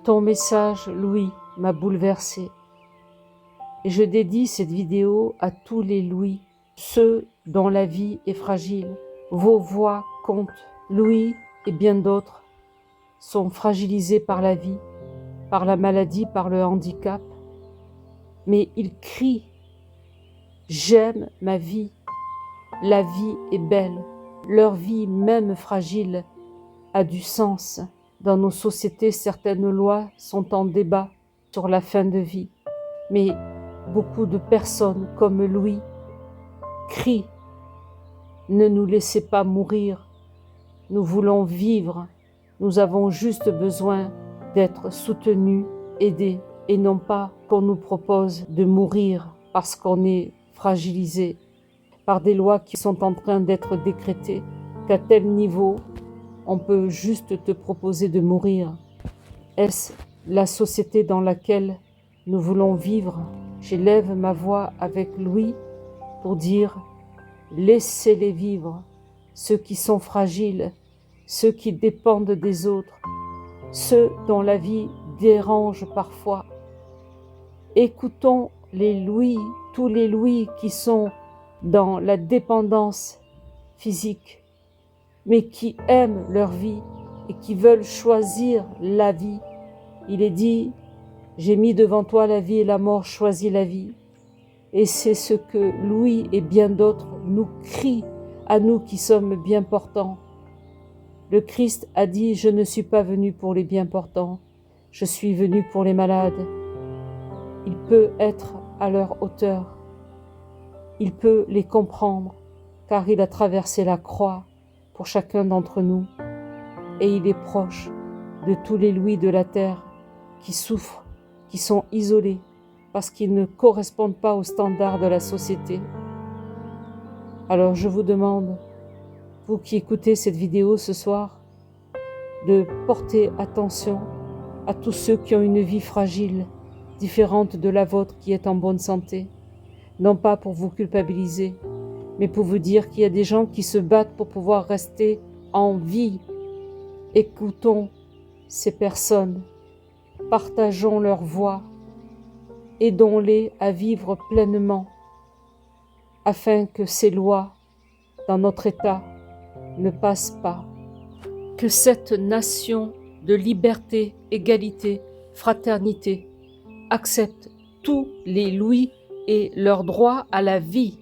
Ton message, Louis, m'a bouleversé. Et je dédie cette vidéo à tous les Louis, ceux dont la vie est fragile. Vos voix comptent. Louis et bien d'autres sont fragilisés par la vie, par la maladie, par le handicap. Mais ils crient « J'aime ma vie, la vie est belle ». Leur vie, même fragile, a du sens. Dans nos sociétés, certaines lois sont en débat sur la fin de vie. Mais beaucoup de personnes comme Louis crient « Ne nous laissez pas mourir, nous voulons vivre, nous avons juste besoin d'être soutenus, aidés, et non pas qu'on nous propose de mourir parce qu'on est fragilisé par des lois qui sont en train d'être décrétées, qu'à tel niveau, on peut juste te proposer de mourir. Est-ce la société dans laquelle nous voulons vivre? J'élève ma voix avec Louis pour dire « Laissez-les vivre, ceux qui sont fragiles, ceux qui dépendent des autres, ceux dont la vie dérange parfois. Écoutons les Louis, tous les Louis qui sont dans la dépendance physique, mais qui aiment leur vie et qui veulent choisir la vie. Il est dit, j'ai mis devant toi la vie et la mort, choisis la vie. Et c'est ce que Louis et bien d'autres nous crient à nous qui sommes bien portants. Le Christ a dit, je ne suis pas venu pour les bien portants, je suis venu pour les malades. Il peut être à leur hauteur. Il peut les comprendre, car il a traversé la croix pour chacun d'entre nous, et il est proche de tous les Louis de la terre qui souffrent, qui sont isolés, parce qu'ils ne correspondent pas aux standards de la société. Alors je vous demande, vous qui écoutez cette vidéo ce soir, de porter attention à tous ceux qui ont une vie fragile, différente de la vôtre qui est en bonne santé. Non pas pour vous culpabiliser, mais pour vous dire qu'il y a des gens qui se battent pour pouvoir rester en vie. Écoutons ces personnes, partageons leur voix, aidons-les à vivre pleinement, afin que ces lois dans notre État ne passent pas. Que cette nation de liberté, égalité, fraternité accepte tous les Louis et leur droit à la vie.